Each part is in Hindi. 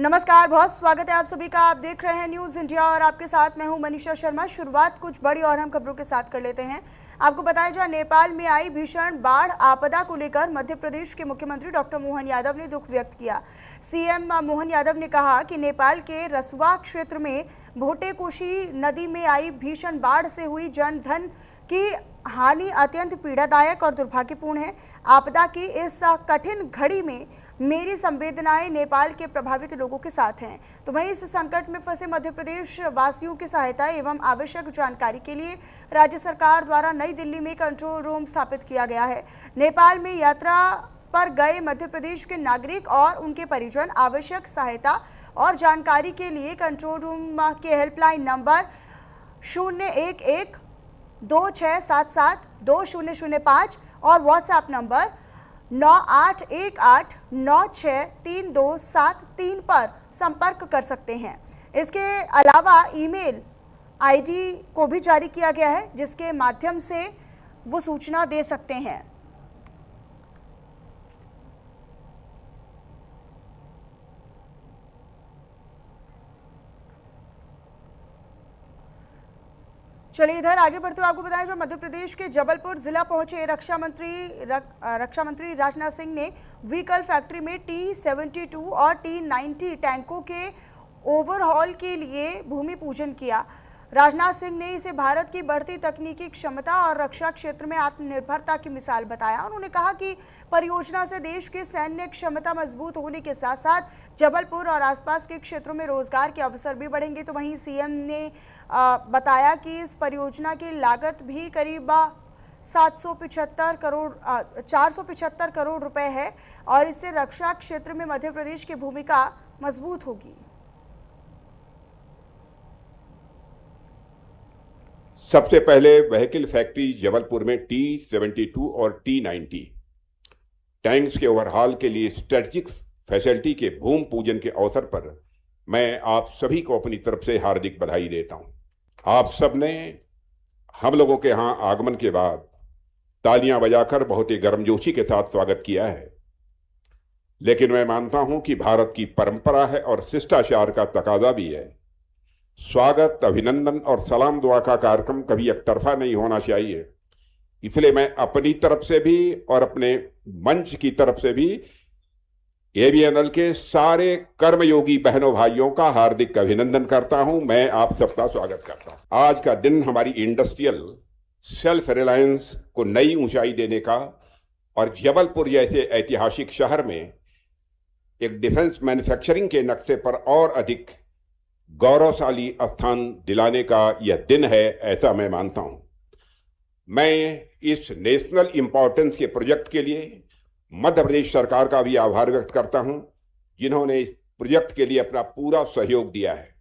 नमस्कार, बहुत स्वागत है आप सभी का। आप देख रहे हैं न्यूज़ इंडिया और आपके साथ मैं हूं मनीषा शर्मा। शुरुआत कुछ बड़ी और अहम खबरों के साथ कर लेते हैं। आपको बताया जाए, नेपाल में आई भीषण बाढ़ आपदा को लेकर मध्य प्रदेश के मुख्यमंत्री डॉक्टर मोहन यादव ने दुख व्यक्त किया। सीएम मोहन यादव ने कहा कि नेपाल के रसुआ क्षेत्र में भोटेकोशी नदी में आई भीषण बाढ़ से हुई जन धन की हानि अत्यंत पीड़ादायक और दुर्भाग्यपूर्ण है। आपदा की इस कठिन घड़ी में मेरी संवेदनाएं नेपाल के प्रभावित लोगों के साथ हैं। तो वहीं इस संकट में फंसे मध्य प्रदेश वासियों की सहायता एवं आवश्यक जानकारी के लिए राज्य सरकार द्वारा नई दिल्ली में कंट्रोल रूम स्थापित किया गया है। नेपाल में यात्रा पर गए मध्य प्रदेश के नागरिक और उनके परिजन आवश्यक सहायता और जानकारी के लिए कंट्रोल रूम के हेल्पलाइन नंबर 011-2677-2005 और व्हाट्सएप नंबर 9818963273 पर संपर्क कर सकते हैं। इसके अलावा ईमेल आईडी को भी जारी किया गया है, जिसके माध्यम से वो सूचना दे सकते हैं। चलिए इधर आगे बढ़ते हुए आपको बताएं, जो मध्य प्रदेश के जबलपुर जिला पहुंचे रक्षा मंत्री राजनाथ सिंह ने व्हीकल फैक्ट्री में T-72 और T-90 टैंकों के ओवरहॉल के लिए भूमि पूजन किया। राजनाथ सिंह ने इसे भारत की बढ़ती तकनीकी क्षमता और रक्षा क्षेत्र में आत्मनिर्भरता की मिसाल बताया। उन्होंने कहा कि परियोजना से देश की सैन्य क्षमता मजबूत होने के साथ साथ जबलपुर और आसपास के क्षेत्रों में रोजगार के अवसर भी बढ़ेंगे। तो वहीं सीएम ने बताया कि इस परियोजना की लागत भी करीब 475 करोड़ रुपए है और इससे रक्षा क्षेत्र में मध्य प्रदेश की भूमिका मजबूत होगी। सबसे पहले व्हीकल फैक्ट्री जबलपुर में T-72 और T-90 टैंक्स के ओवरहॉल के लिए स्ट्रेटेजिक फैसिलिटी के भूमि पूजन के अवसर पर मैं आप सभी को अपनी तरफ से हार्दिक बधाई देता हूं। आप सब ने हम लोगों के यहाँ आगमन के बाद तालियां बजाकर बहुत ही गर्मजोशी के साथ स्वागत किया है, लेकिन मैं मानता हूं कि भारत की परंपरा है और शिष्टाचार का तकाजा भी है। स्वागत, अभिनंदन और सलाम दुआ का कार्यक्रम कभी एकतरफा नहीं होना चाहिए। इसलिए मैं अपनी तरफ से भी और अपने मंच की तरफ से भी एबीएनएल के सारे कर्मयोगी बहनों भाइयों का हार्दिक अभिनंदन करता हूं। मैं आप सबका स्वागत करता हूं। आज का दिन हमारी इंडस्ट्रियल सेल्फ रिलायंस को नई ऊंचाई देने का और जबलपुर जैसे ऐतिहासिक शहर में एक डिफेंस मैन्युफैक्चरिंग के नक्शे पर और अधिक गौरवशाली स्थान दिलाने का यह दिन है, ऐसा मैं मानता हूं। मैं इस नेशनल इंपॉर्टेंस के प्रोजेक्ट के लिए मध्य प्रदेश सरकार का भी आभार व्यक्त करता हूं, जिन्होंने इस प्रोजेक्ट के लिए अपना पूरा सहयोग दिया है।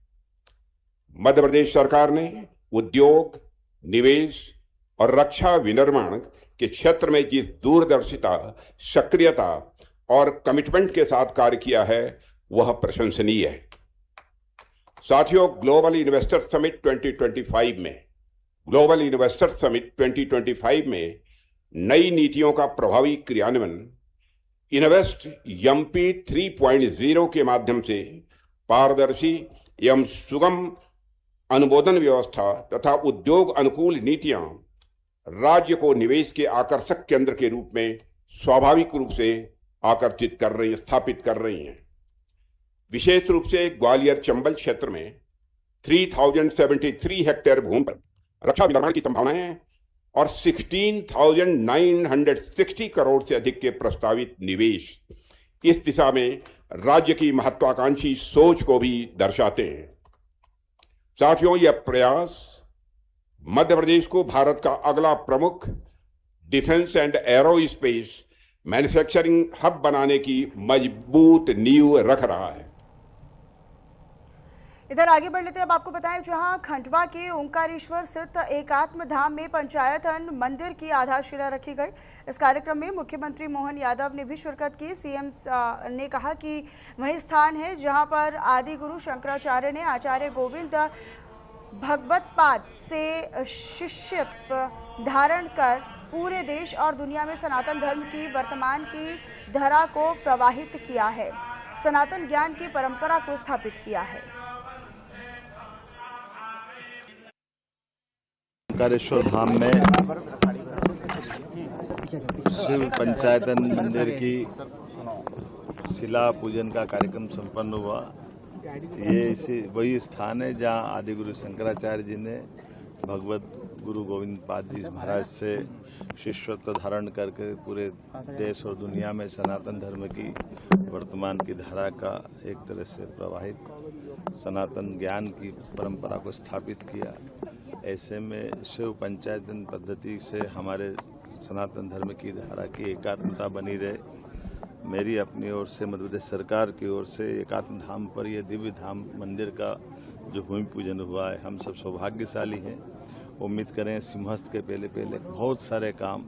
मध्य प्रदेश सरकार ने उद्योग, निवेश और रक्षा विनिर्माण के क्षेत्र में जिस दूरदर्शिता, सक्रियता और कमिटमेंट के साथ कार्य किया है, वह प्रशंसनीय है। साथियों, ग्लोबल इन्वेस्टर समिट 2025 में नई नीतियों का प्रभावी क्रियान्वयन इन्वेस्ट एमपी 3.0 के माध्यम से पारदर्शी एवं सुगम अनुमोदन व्यवस्था तथा उद्योग अनुकूल नीतियां राज्य को निवेश के आकर्षक केंद्र के रूप में स्वाभाविक रूप से स्थापित कर रही हैं। विशेष रूप से ग्वालियर चंबल क्षेत्र में 3073 हेक्टेयर भूमि पर रक्षा विनिर्माण की संभावनाएं हैं और 16,960 करोड़ से अधिक के प्रस्तावित निवेश इस दिशा में राज्य की महत्वाकांक्षी सोच को भी दर्शाते हैं। साथियों, यह प्रयास मध्य प्रदेश को भारत का अगला प्रमुख defence and aerospace manufacturing hub बनाने की मजबूत नींव रख रहा है। इधर आगे बढ़ लेते हैं। अब आपको बताएं, जहां खंडवा के ओंकारेश्वर स्थित एकात्म धाम में पंचायतन मंदिर की आधारशिला रखी गई। इस कार्यक्रम में मुख्यमंत्री मोहन यादव ने भी शिरकत की। सीएम ने कहा कि वही स्थान है जहां पर आदि गुरु शंकराचार्य ने आचार्य गोविंद भगवत्पाद से शिष्यत्व धारण कर पूरे देश और दुनिया में सनातन धर्म की वर्तमान की धारा को प्रवाहित किया है। सनातन ज्ञान की परंपरा को स्थापित किया है। ओंकारेश्वर धाम में शिव पंचायतन मंदिर की शिला पूजन का कार्यक्रम संपन्न हुआ। ये वही स्थान है जहां आदि गुरु शंकराचार्य जी ने भगवत गुरु गोविंद पाद जी महाराज से शिष्यत्व धारण करके पूरे देश और दुनिया में सनातन धर्म की वर्तमान की धारा का एक तरह से प्रवाहित सनातन ज्ञान की परंपरा को स्थापित किया। ऐसे में शिव पंचायतन पद्धति से हमारे सनातन धर्म की धारा की एकात्मता बनी रहे। मेरी अपनी ओर से मध्य प्रदेश सरकार की ओर से एकात्म धाम पर यह दिव्य धाम मंदिर का जो भूमि पूजन हुआ है, हम सब सौभाग्यशाली हैं। उम्मीद करें सिंहस्थ के पहले पहले बहुत सारे काम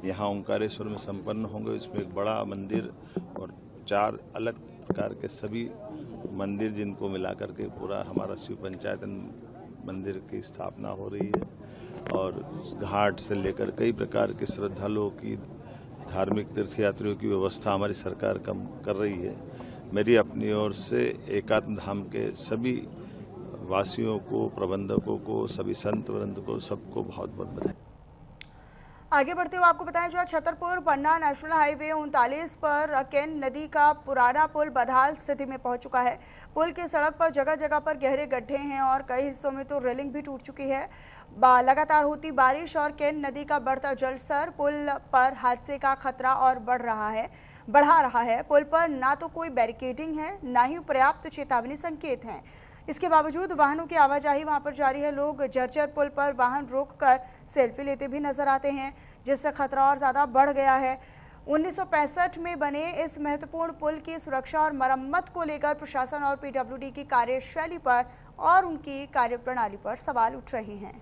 यहाँ ओंकारेश्वर में संपन्न होंगे। इसमें एक बड़ा मंदिर और 4 अलग प्रकार के सभी मंदिर जिनको मिलाकर के पूरा हमारा शिव पंचायतन मंदिर की स्थापना हो रही है। और घाट से लेकर कई प्रकार के श्रद्धालुओं की धार्मिक तीर्थयात्रियों की व्यवस्था हमारी सरकार कर रही है। मेरी अपनी ओर से एकात्म धाम के सभी वासियों को, प्रबंधकों को, सभी संत वृंद को, सबको बहुत बहुत बधाई। आगे बढ़ते हुए आपको बताएं, जो छतरपुर पन्ना नेशनल हाईवे 39 पर केन नदी का पुराना पुल बदहाल स्थिति में पहुंच चुका है। पुल की सड़क पर जगह जगह पर गहरे गड्ढे हैं और कई हिस्सों में तो रेलिंग भी टूट चुकी है। लगातार होती बारिश और केन नदी का बढ़ता जलस्तर पुल पर हादसे का खतरा और बढ़ा रहा है। पुल पर ना तो कोई बैरिकेडिंग है, ना ही पर्याप्त चेतावनी संकेत हैं। इसके बावजूद वाहनों की आवाजाही वहां पर जारी है। लोग जर्जर पुल पर वाहन रोककर सेल्फी लेते भी नजर आते हैं, जिससे खतरा और ज़्यादा बढ़ गया है। 1965 में बने इस महत्वपूर्ण पुल की सुरक्षा और मरम्मत को लेकर प्रशासन और पीडब्ल्यूडी की कार्यशैली पर और उनकी कार्यप्रणाली पर सवाल उठ रहे हैं।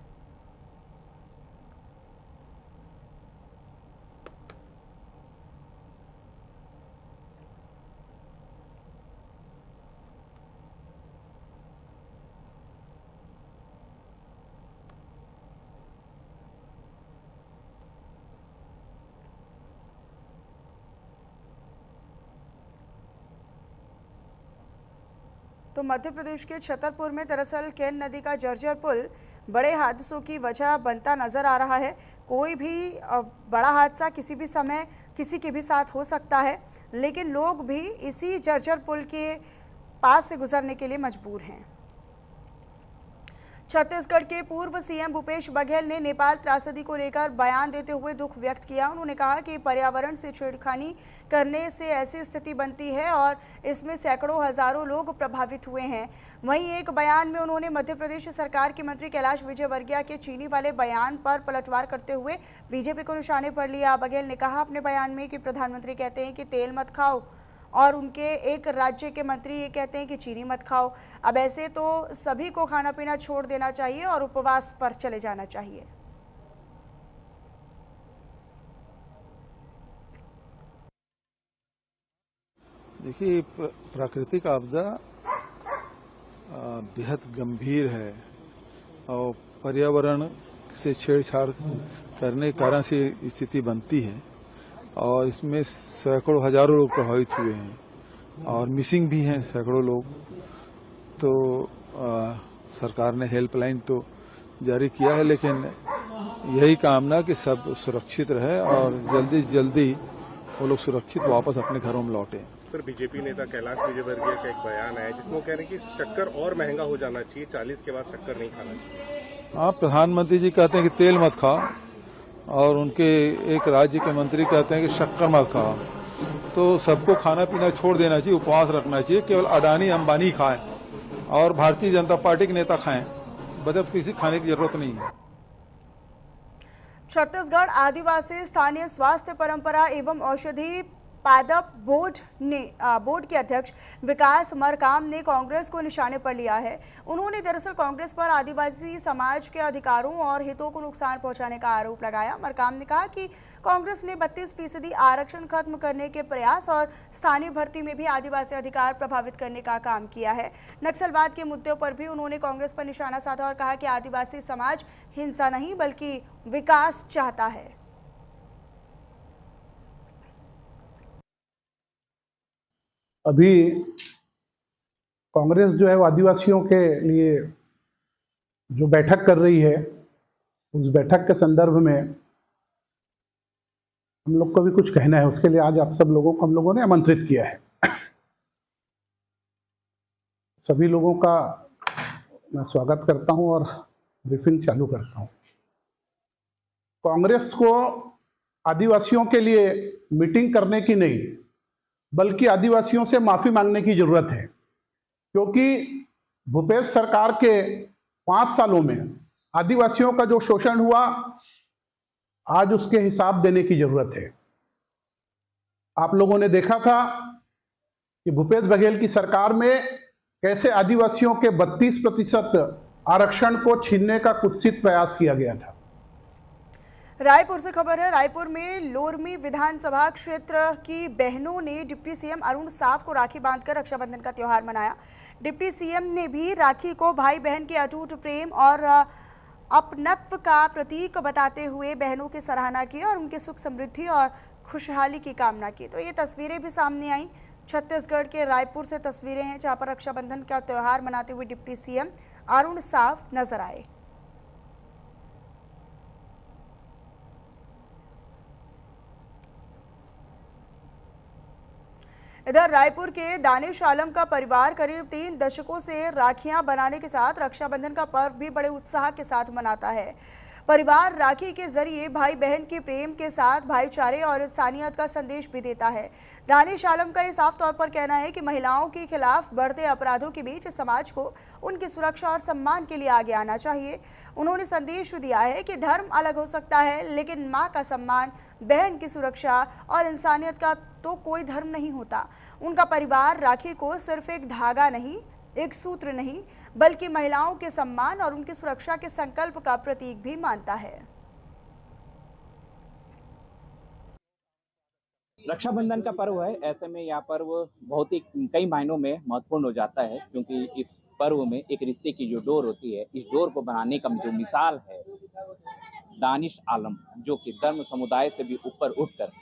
तो मध्य प्रदेश के छतरपुर में दरअसल केन नदी का जर्जर पुल बड़े हादसों की वजह बनता नजर आ रहा है। कोई भी बड़ा हादसा किसी भी समय किसी के भी साथ हो सकता है, लेकिन लोग भी इसी जर्जर पुल के पास से गुजरने के लिए मजबूर हैं। छत्तीसगढ़ के पूर्व सीएम भूपेश बघेल ने नेपाल त्रासदी को लेकर बयान देते हुए दुख व्यक्त किया। उन्होंने कहा कि पर्यावरण से छेड़खानी करने से ऐसी स्थिति बनती है और इसमें सैकड़ों हजारों लोग प्रभावित हुए हैं। वहीं एक बयान में उन्होंने मध्य प्रदेश सरकार के मंत्री कैलाश विजयवर्गीय के चीनी वाले बयान पर पलटवार करते हुए बीजेपी को निशाने पर लिया। बघेल ने कहा अपने बयान में कि प्रधानमंत्री कहते हैं कि तेल मत खाओ और उनके एक राज्य के मंत्री ये कहते हैं कि चीनी मत खाओ। अब ऐसे तो सभी को खाना पीना छोड़ देना चाहिए और उपवास पर चले जाना चाहिए। देखिए, प्राकृतिक आपदा बेहद गंभीर है और पर्यावरण से छेड़छाड़ करने के कारण से स्थिति बनती है और इसमें सैकड़ों हजारों लोग प्रभावित हुए हैं और मिसिंग भी हैं सैकड़ों लोग। तो सरकार ने हेल्पलाइन तो जारी किया है, लेकिन यही कामना कि सब सुरक्षित रहे और जल्दी से जल्दी वो लोग सुरक्षित वापस अपने घरों में लौटें। सर, बीजेपी नेता कैलाश विजयवर्गीय का एक बयान है जिसमें वो कह रहे हैं कि शक्कर और महंगा हो जाना चाहिए, 40 के बाद शक्कर नहीं खाना चाहिए। हाँ, प्रधानमंत्री जी कहते हैं कि तेल मत खाओ और उनके एक राज्य के मंत्री कहते हैं कि शक्कर मत खाओ। तो सबको खाना पीना छोड़ देना चाहिए, उपवास रखना चाहिए, केवल अडानी अंबानी खाएं और भारतीय जनता पार्टी के नेता खाएं, बचत किसी खाने की जरूरत नहीं है। छत्तीसगढ़ आदिवासी स्थानीय स्वास्थ्य परंपरा एवं औषधि पादप बोर्ड के अध्यक्ष विकास मरकाम ने कांग्रेस को निशाने पर लिया है। उन्होंने दरअसल कांग्रेस पर आदिवासी समाज के अधिकारों और हितों को नुकसान पहुंचाने का आरोप लगाया। मरकाम ने कहा कि कांग्रेस ने 32% आरक्षण खत्म करने के प्रयास और स्थानीय भर्ती में भी आदिवासी अधिकार प्रभावित करने का काम किया है। नक्सलवाद के मुद्दों पर भी उन्होंने कांग्रेस पर निशाना साधा और कहा कि आदिवासी समाज हिंसा नहीं बल्कि विकास चाहता है। अभी कांग्रेस जो है वो आदिवासियों के लिए जो बैठक कर रही है, उस बैठक के संदर्भ में हम लोग को भी कुछ कहना है। उसके लिए आज आप सब लोगों को हम लोगों ने आमंत्रित किया है। सभी लोगों का मैं स्वागत करता हूं और ब्रीफिंग चालू करता हूं। कांग्रेस को आदिवासियों के लिए मीटिंग करने की नहीं, बल्कि आदिवासियों से माफी मांगने की जरूरत है, क्योंकि भूपेश सरकार के 5 सालों में आदिवासियों का जो शोषण हुआ, आज उसके हिसाब देने की जरूरत है। आप लोगों ने देखा था कि भूपेश बघेल की सरकार में कैसे आदिवासियों के 32% आरक्षण को छीनने का कुत्सित प्रयास किया गया था। रायपुर से खबर है। रायपुर में लोरमी विधानसभा क्षेत्र की बहनों ने डिप्टी सीएम अरुण साव को राखी बांधकर रक्षाबंधन का त्योहार मनाया। डिप्टी सीएम ने भी राखी को भाई बहन के अटूट प्रेम और अपनत्व का प्रतीक बताते हुए बहनों की सराहना की और उनकी सुख समृद्धि और खुशहाली की कामना की। तो ये तस्वीरें भी सामने आई। छत्तीसगढ़ के रायपुर से तस्वीरें हैं, जहां पर रक्षाबंधन का त्यौहार मनाते हुए डिप्टी सीएम अरुण साव नजर आए। इधर रायपुर के दानिश आलम का परिवार करीब 3 दशकों से राखियां बनाने के साथ रक्षाबंधन का पर्व भी बड़े उत्साह के साथ मनाता है। परिवार राखी के जरिए भाई बहन के प्रेम के साथ भाईचारे और इंसानियत का संदेश भी देता है। दानिश आलम का ये साफ तौर पर कहना है कि महिलाओं के खिलाफ बढ़ते अपराधों के बीच समाज को उनकी सुरक्षा और सम्मान के लिए आगे आना चाहिए। उन्होंने संदेश दिया है कि धर्म अलग हो सकता है, लेकिन माँ का सम्मान, बहन की सुरक्षा और इंसानियत का तो कोई धर्म नहीं होता। उनका परिवार राखी को सिर्फ एक धागा नहीं, एक सूत्र नहीं, बल्कि महिलाओं के सम्मान और उनकी सुरक्षा के संकल्प का प्रतीक भी मानता है। रक्षाबंधन का पर्व है, ऐसे में यह पर्व बहुत ही कई मायनों में महत्वपूर्ण हो जाता है, क्योंकि इस पर्व में एक रिश्ते की जो डोर होती है, इस डोर को बनाने का जो मिसाल है दानिश आलम, जो कि धर्म समुदाय से भी ऊपर उठकर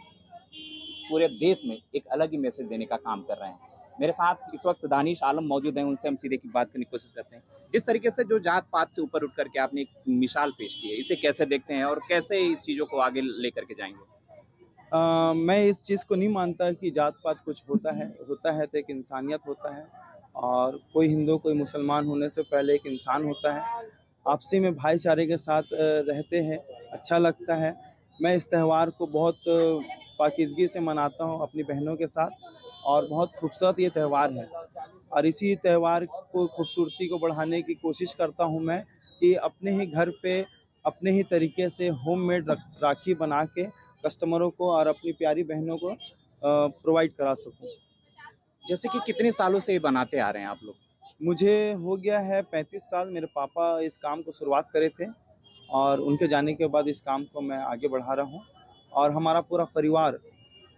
पूरे देश में एक अलग ही मैसेज देने का काम कर रहे हैं। मेरे साथ इस वक्त दानिश आलम मौजूद हैं, उनसे हम सीधे की बात करने की कोशिश करते हैं। जिस तरीके से जो जात पात से ऊपर उठ करके आपने एक मिसाल पेश की है, इसे कैसे देखते हैं और कैसे इस चीज़ों को आगे लेकर के जाएंगे? मैं इस चीज़ को नहीं मानता कि जात पात कुछ होता है तो एक इंसानियत होता है, और कोई हिंदू कोई मुसलमान होने से पहले एक इंसान होता है। आपसी में भाईचारे के साथ रहते हैं, अच्छा लगता है। मैं इस त्यौहार को बहुत पाकीज़गी से मनाता हूँ अपनी बहनों के साथ, और बहुत खूबसूरत ये त्यौहार है। और इसी त्यौहार को खूबसूरती को बढ़ाने की कोशिश करता हूँ मैं, कि अपने ही घर पे अपने ही तरीके से होममेड राखी बना के कस्टमरों को और अपनी प्यारी बहनों को प्रोवाइड करा सकूं। जैसे कि कितने सालों से ये बनाते आ रहे हैं आप लोग? मुझे हो गया है 35 साल। मेरे पापा इस काम को शुरुआत करे थे, और उनके जाने के बाद इस काम को मैं आगे बढ़ा रहा हूं। और हमारा पूरा परिवार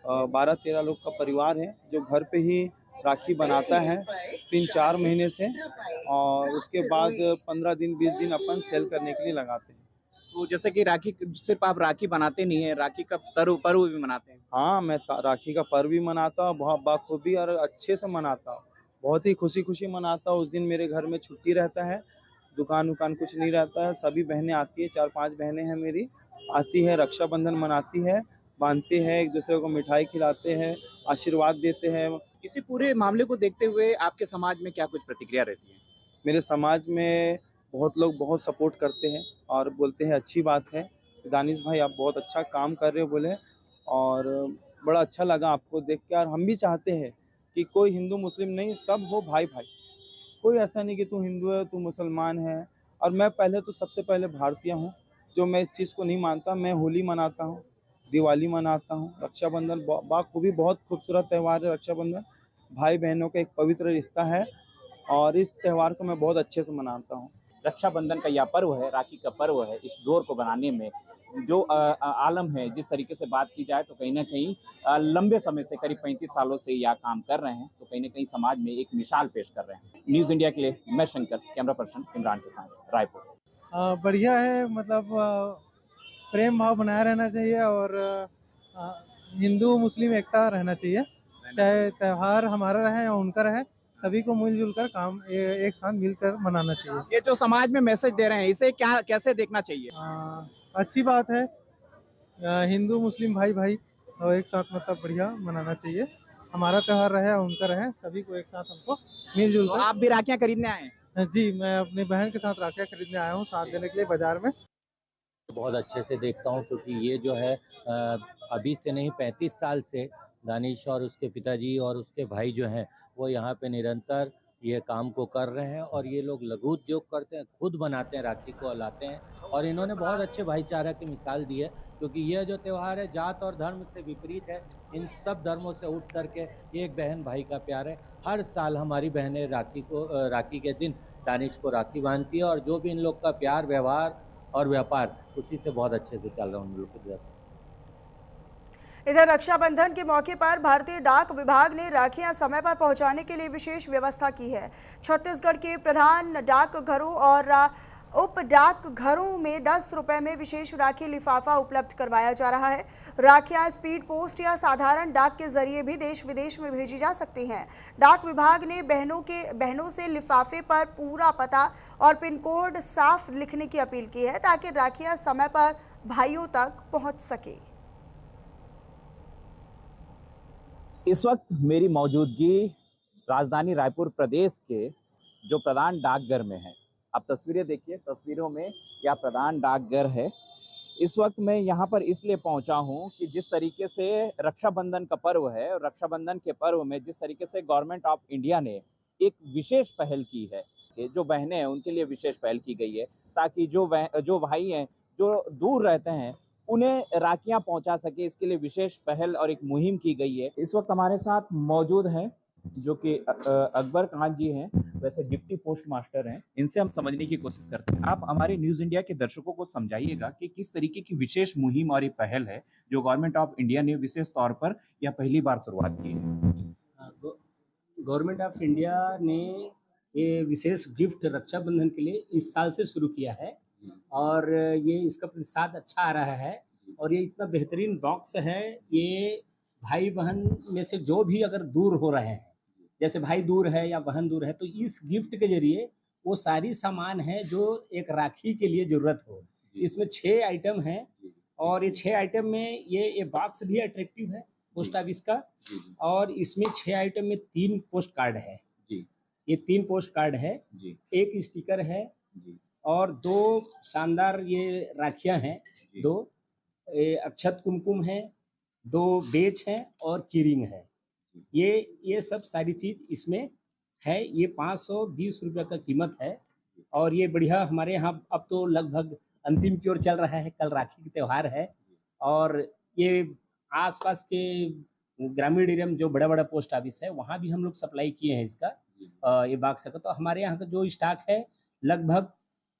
12-13 लोग का परिवार है, जो घर पे ही राखी बनाता है 3-4 महीने से, और उसके बाद 15 दिन 20 दिन अपन सेल करने के लिए लगाते हैं। तो जैसे कि राखी सिर्फ आप राखी बनाते नहीं है, राखी का पर्व भी मनाते हैं? हाँ, मैं राखी का पर्व भी मनाता हूँ, बहुत बाखूबी और अच्छे से मनाता हूँ। बहुत ही खुशी मनाता हूँ। उस दिन मेरे घर में छुट्टी रहता है, दुकान उकान कुछ नहीं रहता है। सभी बहनें आती है, 4-5 बहनें हैं मेरी, आती है, रक्षाबंधन मनाती है, बांधते हैं, एक दूसरे को मिठाई खिलाते हैं, आशीर्वाद देते हैं। इसी पूरे मामले को देखते हुए आपके समाज में क्या कुछ प्रतिक्रिया रहती है? मेरे समाज में बहुत लोग बहुत सपोर्ट करते हैं और बोलते हैं अच्छी बात है, दानिश भाई आप बहुत अच्छा काम कर रहे हो बोले, और बड़ा अच्छा लगा आपको देख के। और हम भी चाहते हैं कि कोई हिंदू मुस्लिम नहीं, सब हो भाई भाई। कोई ऐसा नहीं कि तू हिंदू है तू मुसलमान है। और मैं पहले तो सबसे पहले भारतीय हूँ, जो मैं इस चीज़ को नहीं मानता। मैं होली मनाता हूँ, दिवाली मनाता हूँ, रक्षाबंधन बाखूबी बहुत खूबसूरत त्यौहार है रक्षाबंधन। भाई बहनों का एक पवित्र रिश्ता है, और इस त्यौहार को मैं बहुत अच्छे से मनाता हूँ। रक्षाबंधन का यह पर्व है, राखी का पर्व है। इस डोर को बनाने में जो आलम है, जिस तरीके से बात की जाए तो कहीं ना कहीं लंबे समय से करीब 35 सालों से यह काम कर रहे हैं, तो कहीं ना कहीं समाज में एक मिसाल पेश कर रहे हैं। न्यूज़ इंडिया के लिए मैं शंकर, कैमरा पर्सन इमरान के साथ, रायपुर। बढ़िया है, मतलब प्रेम भाव बनाया रहना चाहिए, और हिंदू मुस्लिम एकता रहना चाहिए। चाहे त्यौहार हमारा रहे या उनका रहे, सभी को मिलजुल कर काम एक साथ मिलकर मनाना चाहिए। ये जो समाज में मैसेज दे रहे हैं इसे क्या कैसे देखना चाहिए? अच्छी बात है, हिंदू मुस्लिम भाई भाई और एक साथ मतलब बढ़िया मनाना चाहिए। हमारा त्यौहार रहे या उनका रहे, सभी को एक साथ हमको मिलजुल तो कर। आप भी राखियां खरीदने आए हैं? जी, मैं अपनी बहन के साथ राखियाँ खरीदने आया हूँ साथ देने के लिए बाजार में। बहुत अच्छे से देखता हूँ क्योंकि ये जो है अभी से नहीं 35 साल से दानिश और उसके पिताजी और उसके भाई जो हैं वो यहाँ पे निरंतर ये काम को कर रहे हैं और ये लोग लघु उद्योग करते हैं, खुद बनाते हैं, राखी को लाते हैं और इन्होंने बहुत अच्छे भाईचारा की मिसाल दी है क्योंकि यह जो त्यौहार है जात और धर्म से विपरीत है। इन सब धर्मों से उठ करके एक बहन भाई का प्यार है। हर साल हमारी बहनें राखी के दिन दानिश को राखी बांधती है और जो भी इन लोग का प्यार व्यवहार और व्यापार उसी से बहुत अच्छे से चल रहा है उन लोग की वजह से। इधर रक्षाबंधन के मौके पर भारतीय डाक विभाग ने राखियां समय पर पहुंचाने के लिए विशेष व्यवस्था की है। छत्तीसगढ़ के प्रधान डाकघरों और उप डाकघरों में 10 रुपए में विशेष राखी लिफाफा उपलब्ध करवाया जा रहा है। राखियां स्पीड पोस्ट या साधारण डाक के जरिए भी देश विदेश में भेजी जा सकती हैं। डाक विभाग ने बहनों से लिफाफे पर पूरा पता और पिन कोड साफ लिखने की अपील की है ताकि राखियां समय पर भाइयों तक पहुंच सके। इस वक्त मेरी मौजूदगी राजधानी रायपुर प्रदेश के जो प्रधान डाकघर में है। आप तस्वीरें देखिए, तस्वीरों में यह प्रधान डाकघर है। इस वक्त मैं यहाँ पर इसलिए पहुँचा हूँ कि जिस तरीके से रक्षाबंधन का पर्व है और रक्षाबंधन के पर्व में जिस तरीके से गवर्नमेंट ऑफ इंडिया ने एक विशेष पहल की है, जो बहनें हैं उनके लिए विशेष पहल की गई है ताकि जो भाई हैं जो दूर रहते हैं उन्हें राखियां पहुंचा सके, इसके लिए विशेष पहल और एक मुहिम की गई है। इस वक्त हमारे साथ मौजूद हैं जो कि अकबर खान जी हैं, वैसे डिप्टी पोस्ट मास्टर हैं। इनसे हम समझने की कोशिश करते हैं। आप हमारे न्यूज़ इंडिया के दर्शकों को समझाइएगा कि किस तरीके की विशेष मुहिम और ये पहल है जो गवर्नमेंट ऑफ इंडिया ने विशेष तौर पर यह पहली बार शुरुआत की है। गवर्नमेंट ऑफ इंडिया ने ये विशेष गिफ्ट रक्षाबंधन के लिए इस साल से शुरू किया है और ये इसका प्रतिसाद अच्छा आ रहा है और ये इतना बेहतरीन बॉक्स है। ये भाई बहन में से जो भी अगर दूर हो रहे हैं, जैसे भाई दूर है या बहन दूर है, तो इस गिफ्ट के जरिए वो सारी सामान है जो एक राखी के लिए ज़रूरत हो। इसमें 6 आइटम हैं और ये 6 आइटम में ये बॉक्स भी अट्रैक्टिव है पोस्ट ऑफिस का और इसमें 6 आइटम में 3 पोस्ट कार्ड है। ये 3 पोस्ट कार्ड है, एक स्टिकर है और 2 शानदार ये राखियाँ हैं, 2 अक्षत कुमकुम है, 2 बेच हैं और कीरिंग है। ये सब सारी चीज़ इसमें है। ये 520 रुपये का कीमत है और ये बढ़िया हमारे यहाँ अब तो लगभग अंतिम की ओर चल रहा है। कल राखी का त्यौहार है और ये आसपास के ग्रामीण एरिया में जो बड़ा बड़ा पोस्ट ऑफिस है वहाँ भी हम लोग सप्लाई किए हैं इसका ये बॉक्स का। तो हमारे यहाँ का जो स्टॉक है लगभग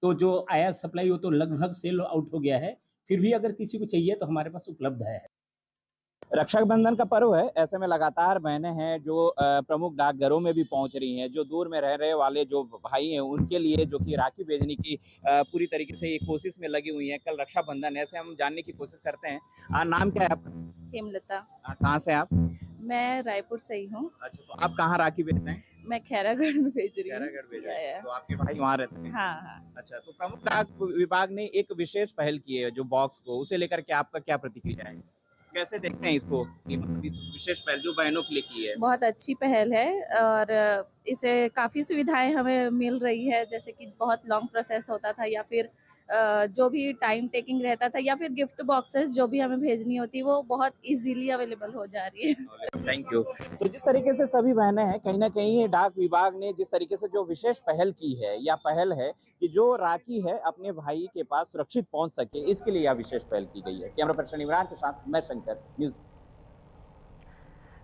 तो जो आया सप्लाई वो तो लगभग सेल आउट हो गया है। फिर भी अगर किसी को चाहिए तो हमारे पास उपलब्ध है। रक्षाबंधन का पर्व है, ऐसे में लगातार बहनें हैं जो प्रमुख डाकघरों में भी पहुंच रही हैं। जो दूर में रहे वाले जो भाई हैं उनके लिए जो कि राखी भेजने की पूरी तरीके से एक कोशिश में लगी हुई हैं। कल रक्षाबंधन है, ऐसे हम जानने की कोशिश करते हैं। नाम क्या है आपका? हेमलता। कहाँ से आप? मैं रायपुर से ही हूँ। अच्छा, तो आप कहाँ राखी भेजते हैं? मैं खैरागढ़ में भेज रही हूँ। खैरागढ़ भेज रहे हैं, तो आपके भाई वहाँ रहते हैं? हाँ। अच्छा, तो प्रमुख डाक विभाग ने एक विशेष पहल की है जो बॉक्स को, उसे लेकर के आपका क्या प्रतिक्रिया है? कैसे देखते हैं इसको, इस विशेष पहल जो बहनों के लिए की है? बहुत अच्छी पहल है और इसे काफ़ी सुविधाएं हमें मिल रही है, जैसे कि बहुत लॉन्ग प्रोसेस होता था या फिर जो भी टाइम टेकिंग रहता था या फिर गिफ्ट बॉक्सेस जो भी हमें भेजनी होती वो बहुत इजीली अवेलेबल हो जा रही है। Thank you. तो जिस तरीके से सभी बहनें हैं, कहीं ना कहीं डाक विभाग ने जिस तरीके से जो विशेष पहल की है या पहल है कि जो राखी है अपने भाई के पास सुरक्षित पहुंच सके, इसके लिए यह विशेष पहल की गई है। कैमरा पर्सन इमरान के साथ मैं शंकर, न्यूज़।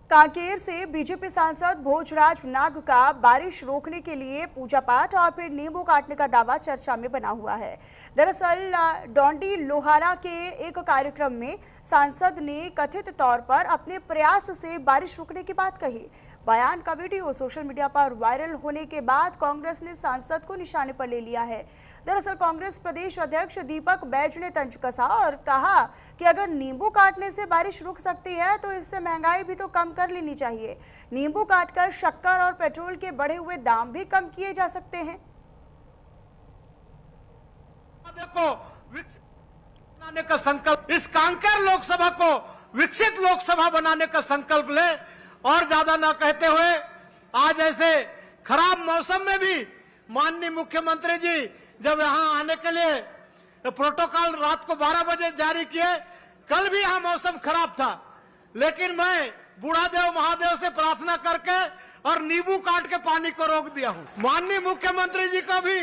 कांकेर से बीजेपी सांसद भोजराज नाग का बारिश रोकने के लिए पूजा पाठ और फिर नींबू काटने का दावा चर्चा में बना हुआ है। दरअसल डोंडी लोहारा के एक कार्यक्रम में सांसद ने कथित तौर पर अपने प्रयास से बारिश रोकने की बात कही। बयान का वीडियो सोशल मीडिया पर वायरल होने के बाद कांग्रेस ने सांसद को निशाने पर ले लिया है। दरअसल कांग्रेस प्रदेश अध्यक्ष दीपक बैज ने तंज कसा और कहा कि अगर नींबू काटने से बारिश रुक सकती है तो इससे महंगाई भी तो कम कर लेनी चाहिए। नींबू काटकर शक्कर और पेट्रोल के बढ़े हुए दाम भी कम किए जा सकते हैं। देखो बनाने का संकल्प, इस कांकेर लोकसभा को विकसित लोकसभा बनाने का संकल्प ले और ज्यादा ना कहते हुए आज ऐसे खराब मौसम में भी माननीय मुख्यमंत्री जी जब यहाँ आने के लिए प्रोटोकॉल रात को 12 बजे जारी किए, कल भी यहाँ मौसम खराब था, लेकिन मैं बूढ़ादेव महादेव से प्रार्थना करके और नींबू काट के पानी को रोक दिया हूँ। माननीय मुख्यमंत्री जी को भी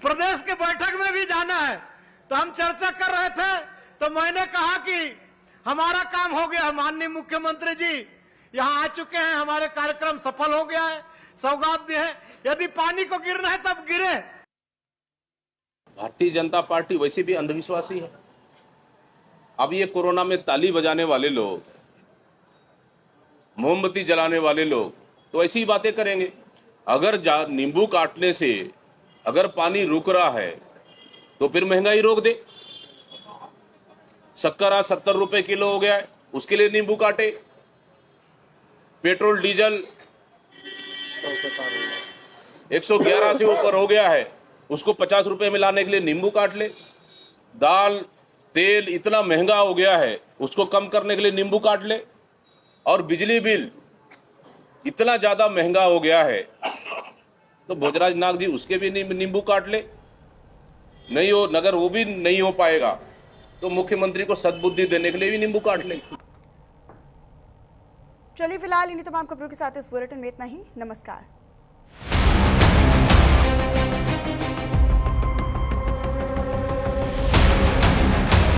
प्रदेश के बैठक में भी जाना है, तो हम चर्चा कर रहे थे तो मैंने कहा कि हमारा काम हो गया। माननीय मुख्यमंत्री जी यहाँ आ चुके हैं, हमारे कार्यक्रम सफल हो गया है, सौगात दी है। यदि पानी को गिरना है तब गिरे। भारतीय जनता पार्टी वैसे भी अंधविश्वासी है। अब ये कोरोना में ताली बजाने वाले लोग, मोमबत्ती जलाने वाले लोग तो ऐसी ही बातें करेंगे। अगर नींबू काटने से अगर पानी रुक रहा है तो फिर महंगाई रोक दे। शक्कर आज 70 रुपए किलो हो गया है, उसके लिए नींबू काटे। पेट्रोल डीजल 111 से ऊपर हो गया है, उसको 50 रुपए में लाने के लिए नींबू काट ले। दाल तेल इतना महंगा हो गया है, उसको कम करने के लिए नींबू काट ले। और बिजली बिल इतना ज्यादा महंगा हो गया है तो भोजराज नाग जी उसके भी नींबू काट ले। नहीं हो, अगर वो भी नहीं हो पाएगा तो मुख्यमंत्री को सद्बुद्धि देने के लिए भी नींबू काट ले। चलिए फिलहाल इन्हीं तमाम खबरों के साथ इस बुलेटिन में इतना ही। नमस्कार।